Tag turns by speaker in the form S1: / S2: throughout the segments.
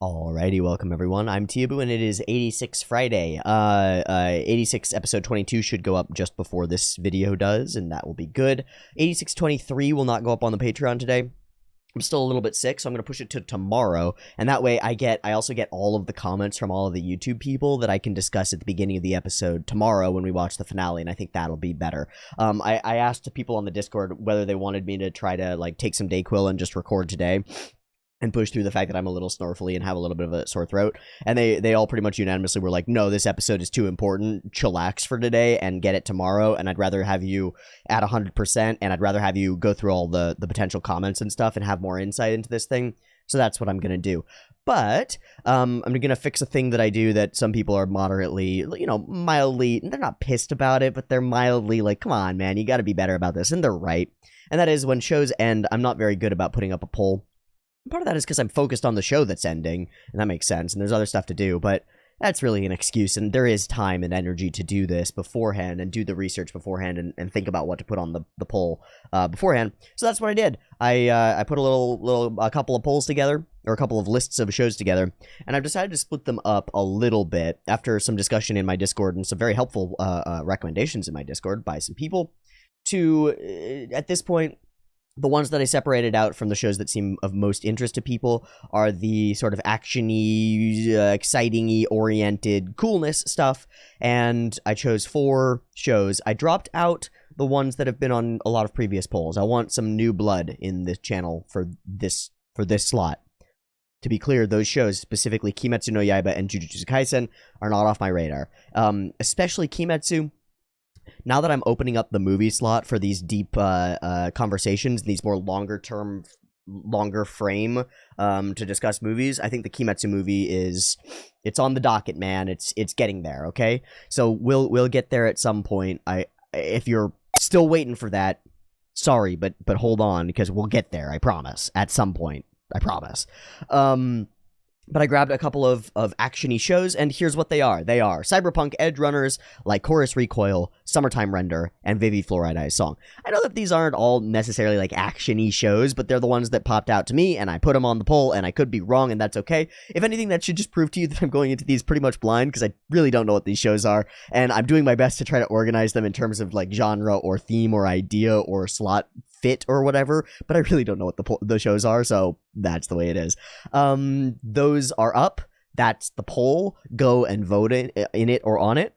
S1: Alrighty, welcome everyone. I'm Tiabu and it is 86 Friday. 86 episode 22 should go up just before this video does, and that will be good. 8623 will not go up on the Patreon today. I'm still a little bit sick, so I'm going to push it to tomorrow, and that way I also get all of the comments from all of the YouTube people that I can discuss at the beginning of the episode tomorrow when we watch the finale, and I think that'll be better. I asked people on the Discord whether they wanted me to try to, like, take some Dayquil and just record today and push through the fact that I'm a little snorfly and have a little bit of a sore throat. And they all pretty much unanimously were like, no, this episode is too important. Chillax for today and get it tomorrow. And I'd rather have you at 100%, and I'd rather have you go through all the potential comments and stuff and have more insight into this thing. So that's what I'm going to do. But I'm going to fix a thing that I do that some people are moderately, mildly, they're not pissed about it, but they're mildly like, come on, man, you got to be better about this. And they're right. And that is when shows end, I'm not very good about putting up a poll. Part of that is because I'm focused on the show that's ending, and that makes sense, and there's other stuff to do, but that's really an excuse, and there is time and energy to do this beforehand and do the research beforehand and think about what to put on the poll beforehand. So that's what I did. I put a couple of polls together, or a couple of lists of shows together, and I've decided to split them up a little bit after some discussion in my Discord and some very helpful recommendations in my Discord by some people to, at this point, the ones that I separated out from the shows that seem of most interest to people are the sort of action-y, exciting-y oriented coolness stuff, and I chose 4 shows. I dropped out the ones that have been on a lot of previous polls. I want some new blood in this channel for this slot. To be clear, those shows, specifically Kimetsu no Yaiba and Jujutsu Kaisen, are not off my radar. Especially Kimetsu. Now that I'm opening up the movie slot for these deep conversations, these more longer frame to discuss movies, I think the Kimetsu movie it's on the docket, man. It's getting there, okay? So we'll get there at some point. If you're still waiting for that, sorry, but hold on, because we'll get there, I promise. At some point, I promise. But I grabbed a couple of action-y shows, and here's what they are. They are Cyberpunk Edge Runners, like Chorus Recoil, Summertime Render, and Vivi Fluoride Eyes Song. I know that these aren't all necessarily like action-y shows, but they're the ones that popped out to me, and I put them on the poll, and I could be wrong, and that's okay. If anything, that should just prove to you that I'm going into these pretty much blind, because I really don't know what these shows are, and I'm doing my best to try to organize them in terms of like genre or theme or idea or slot fit or whatever, but I really don't know what the shows are, so that's the way it is. Those are up. That's the poll. Go and vote in it or on it.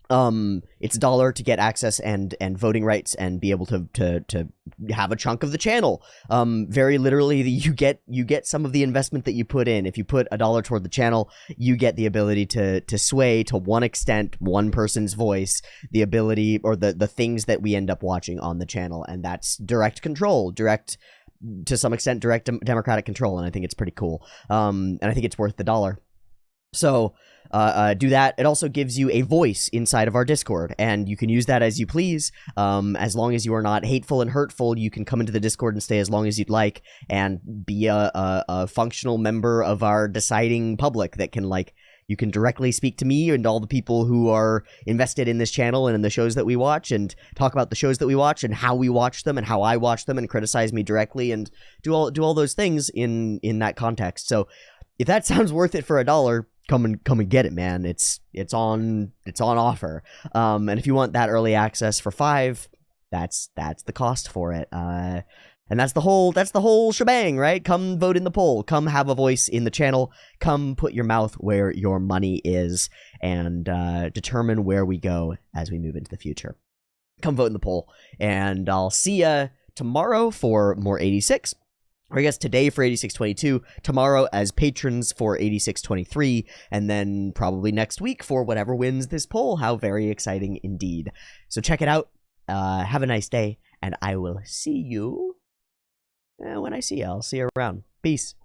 S1: It's $1 to get access and voting rights and be able to have a chunk of the channel. Very literally, you get some of the investment that you put in. If you put $1 toward the channel, you get the ability to sway to one extent one person's voice, the ability or the things that we end up watching on the channel, and that's direct control, to some extent direct democratic control, and I think it's pretty cool. And I think it's worth the $1. So do that. It also gives you a voice inside of our Discord, and you can use that as you please. As long as you are not hateful and hurtful, you can come into the Discord and stay as long as you'd like, and be a functional member of our deciding public that can, like, you can directly speak to me and all the people who are invested in this channel and in the shows that we watch, and talk about the shows that we watch and how we watch them and how I watch them, and criticize me directly and do all those things in that context. So if that sounds worth it for $1, come and get it, man. It's on offer. And if you want that early access for $5, that's the cost for it. And that's the whole shebang, right? Come vote in the poll. Come have a voice in the channel. Come put your mouth where your money is, and determine where we go as we move into the future. Come vote in the poll, and I'll see ya tomorrow for more 86. Or I guess today for 8622, tomorrow as patrons for 8623, and then probably next week for whatever wins this poll. How very exciting indeed. So check it out. Have a nice day, and I will see you when I see you. I'll see you around. Peace.